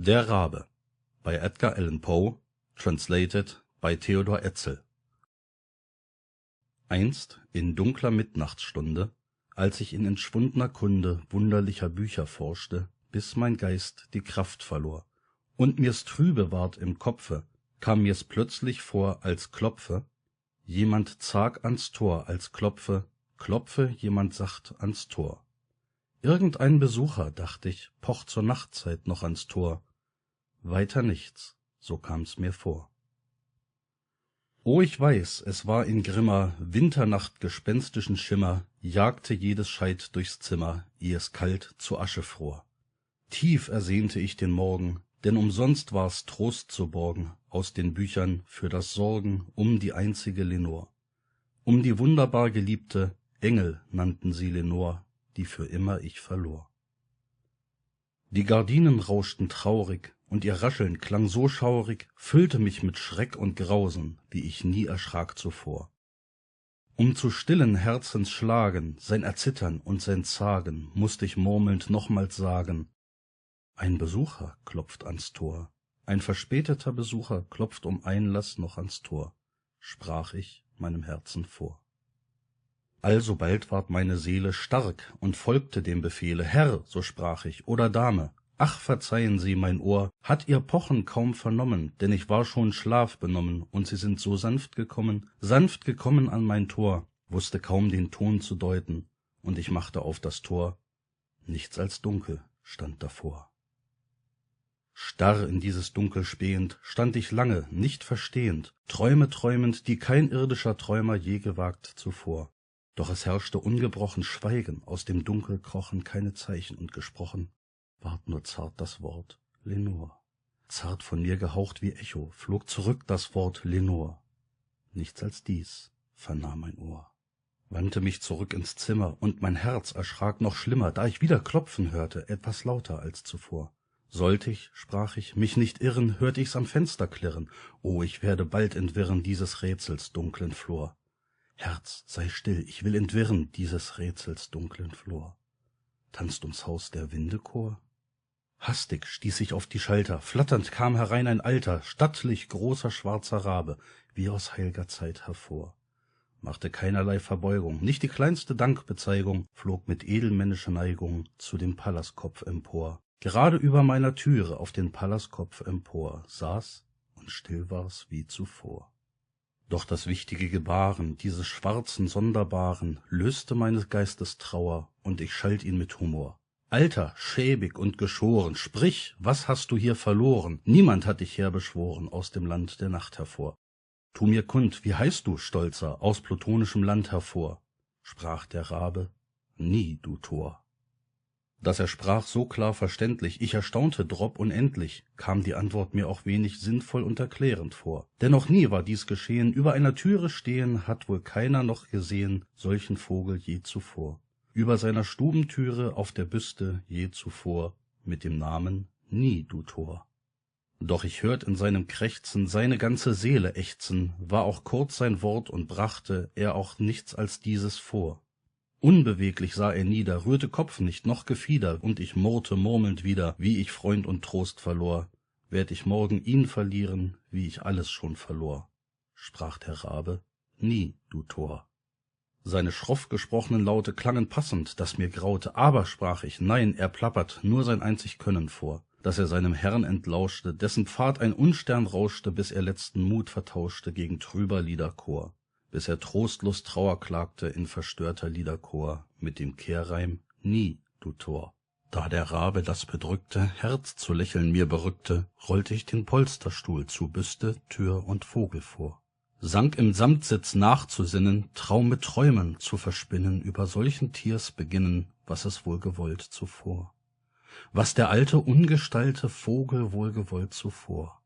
Der Rabe bei Edgar Allan Poe, translated by Theodor Etzel. Einst in dunkler Mittnachtstunde, als ich in entschwundner Kunde wunderlicher Bücher forschte, bis mein Geist die Kraft verlor, und mir's trübe ward im Kopfe, kam mir's plötzlich vor, als klopfe jemand zag ans Tor, als klopfe jemand sacht ans Tor. Irgendein Besucher, dacht ich, pocht zur Nachtzeit noch ans Tor. Weiter nichts, so kam's mir vor. O, ich weiß, es war in grimmer Winternacht gespenstischen Schimmer, jagte jedes Scheit durchs Zimmer, eh es kalt zu Asche fror. Tief ersehnte ich den Morgen, denn umsonst war's Trost zu borgen aus den Büchern für das Sorgen um die einzige Lenor. Um die wunderbar geliebte, Engel nannten sie Lenor, die für immer ich verlor. Die Gardinen rauschten traurig, und ihr Rascheln klang so schaurig, füllte mich mit Schreck und Grausen, wie ich nie erschrak zuvor. Um zu stillen Herzens Schlagen, sein Erzittern und sein Zagen, mußt ich murmelnd nochmals sagen: Ein Besucher klopft ans Tor, ein verspäteter Besucher klopft um Einlass noch ans Tor, sprach ich meinem Herzen vor. Alsobald ward meine Seele stark und folgte dem Befehle: Herr, so sprach ich, oder Dame, ach, verzeihen Sie, mein Ohr hat Ihr Pochen kaum vernommen, denn ich war schon schlafbenommen, und Sie sind so sanft gekommen an mein Tor, wusste kaum den Ton zu deuten, und ich machte auf das Tor, nichts als Dunkel stand davor. Starr in dieses Dunkel spähend, stand ich lange, nicht verstehend, Träume träumend, die kein irdischer Träumer je gewagt zuvor. Doch es herrschte ungebrochen Schweigen, aus dem Dunkel krochen keine Zeichen, und gesprochen ward nur zart das Wort Lenor. Zart von mir gehaucht wie Echo, flog zurück das Wort Lenor. Nichts als dies vernahm mein Ohr. Wandte mich zurück ins Zimmer, und mein Herz erschrak noch schlimmer, da ich wieder klopfen hörte, etwas lauter als zuvor. Sollt ich, sprach ich, mich nicht irren, hört ich's am Fenster klirren. O, ich werde bald entwirren dieses Rätsels dunklen Flor. Herz, sei still, ich will entwirren dieses Rätsels dunklen Flor. Tanzt ums Haus der Windechor? Hastig stieß ich auf die Schalter, flatternd kam herein ein alter, stattlich großer schwarzer Rabe, wie aus heilger Zeit hervor. Machte keinerlei Verbeugung, nicht die kleinste Dankbezeigung, flog mit edelmännischer Neigung zu dem Pallaskopf empor. Gerade über meiner Türe auf den Pallaskopf empor saß, und still war's wie zuvor. Doch das wichtige Gebaren dieses schwarzen Sonderbaren löste meines Geistes Trauer, und ich schalt ihn mit Humor. Alter, schäbig und geschoren, sprich, was hast du hier verloren? Niemand hat dich herbeschworen aus dem Land der Nacht hervor. Tu mir kund, wie heißt du, Stolzer, aus plutonischem Land hervor? Sprach der Rabe: Nie, du Tor. Dass er sprach so klar verständlich, ich erstaunte drob unendlich, kam die Antwort mir auch wenig sinnvoll und erklärend vor. Denn noch nie war dies geschehen, über einer Türe stehen hat wohl keiner noch gesehen solchen Vogel je zuvor. Über seiner Stubentüre auf der Büste je zuvor, mit dem Namen Nie, du Tor. Doch ich hört in seinem Krächzen seine ganze Seele ächzen, war auch kurz sein Wort und brachte er auch nichts als dieses vor. Unbeweglich sah er nieder, rührte Kopf nicht, noch Gefieder, und ich murrte murmelnd wieder, wie ich Freund und Trost verlor. Werd ich morgen ihn verlieren, wie ich alles schon verlor. Sprach der Rabe: Nie, du Tor. Seine schroff gesprochenen Laute klangen passend, dass mir graute, aber, sprach ich, nein, er plappert nur sein einzig Können vor, dass er seinem Herrn entlauschte, dessen Pfad ein Unstern rauschte, bis er letzten Mut vertauschte gegen trüber Liederchor, bis er trostlos Trauer klagte in verstörter Liederchor, mit dem Kehrreim Nie, du Tor. Da der Rabe das bedrückte Herz zu lächeln mir berückte, rollte ich den Polsterstuhl zu Büste, Tür und Vogel vor. Sank im Samtsitz nachzusinnen, Traum mit Träumen zu verspinnen, über solchen Tiers beginnen, was es wohl gewollt zuvor. Was der alte ungestalte Vogel wohl gewollt zuvor,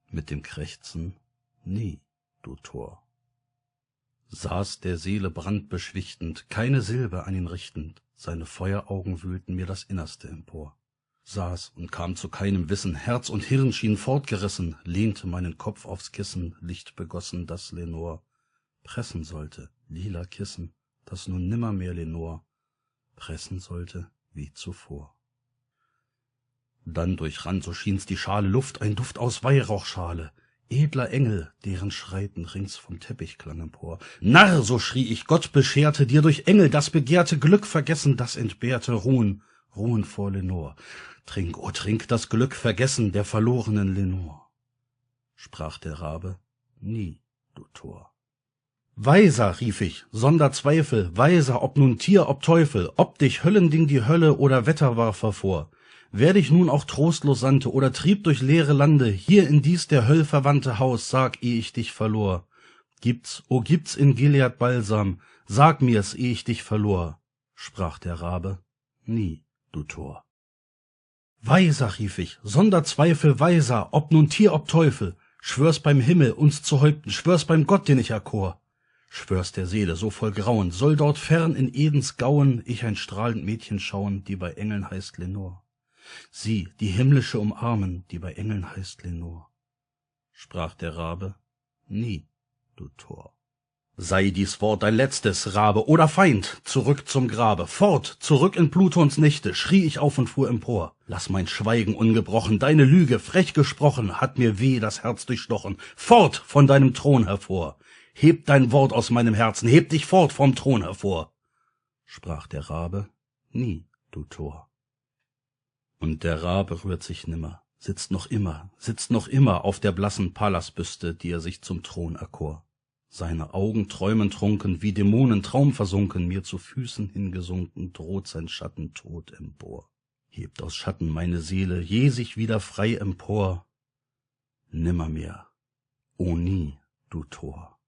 mit dem Krächzen Nie, du Tor. Saß der Seele brandbeschwichtend, keine Silbe an ihn richtend, seine Feueraugen wühlten mir das Innerste empor. Saß und kam zu keinem Wissen, Herz und Hirn schien fortgerissen, lehnte meinen Kopf aufs Kissen, lichtbegossen das Lenor pressen sollte, lila Kissen, das nun nimmermehr Lenor pressen sollte wie zuvor. Dann durchrann, so schien's die schale Luft, ein Duft aus Weihrauchschale. Edler Engel, deren Schreiten rings vom Teppich klang empor. Narr, so schrie ich, Gott bescherte dir durch Engel das begehrte Glück vergessen, das entbehrte Ruhen, Ruhen vor Lenor. Trink, oh trink das Glück vergessen der verlorenen Lenor. Sprach der Rabe, nie, du Tor. Weiser, rief ich, sonder Zweifel, weiser, ob nun Tier, ob Teufel, ob dich Höllending die Hölle oder Wetterwarfer vor. Wer dich nun auch trostlos sandte oder trieb durch leere Lande, hier in dies der Höll verwandte Haus, sag, ehe ich dich verlor. Gibt's, o gibt's in Gilead Balsam, sag mir's, ehe ich dich verlor. Sprach der Rabe, nie, du Tor. Weiser, rief ich, sonder Zweifel weiser, ob nun Tier, ob Teufel, schwör's beim Himmel, uns zu Häupten, schwör's beim Gott, den ich erkor. Schwör's der Seele, so voll Grauen, soll dort fern in Edens Gauen ich ein strahlend Mädchen schauen, die bei Engeln heißt Lenor. Sie, die himmlische umarmen, die bei Engeln heißt Lenor. Sprach der Rabe, nie, du Tor. Sei dies Wort dein letztes, Rabe oder Feind, zurück zum Grabe, fort, zurück in Plutons Nächte, schrie ich auf und fuhr empor. Lass mein Schweigen ungebrochen, deine Lüge, frech gesprochen, hat mir weh das Herz durchstochen, fort von deinem Thron hervor. Heb dein Wort aus meinem Herzen, heb dich fort vom Thron hervor. Sprach der Rabe, nie, du Tor. Und der Rabe rührt sich nimmer, sitzt noch immer auf der blassen Pallasbüste, die er sich zum Thron erkor. Seine Augen träumen trunken, wie Dämonen traumversunken, mir zu Füßen hingesunken, droht sein Schatten tot empor. Hebt aus Schatten meine Seele, je sich wieder frei empor. Nimmermehr, o nie, du Tor.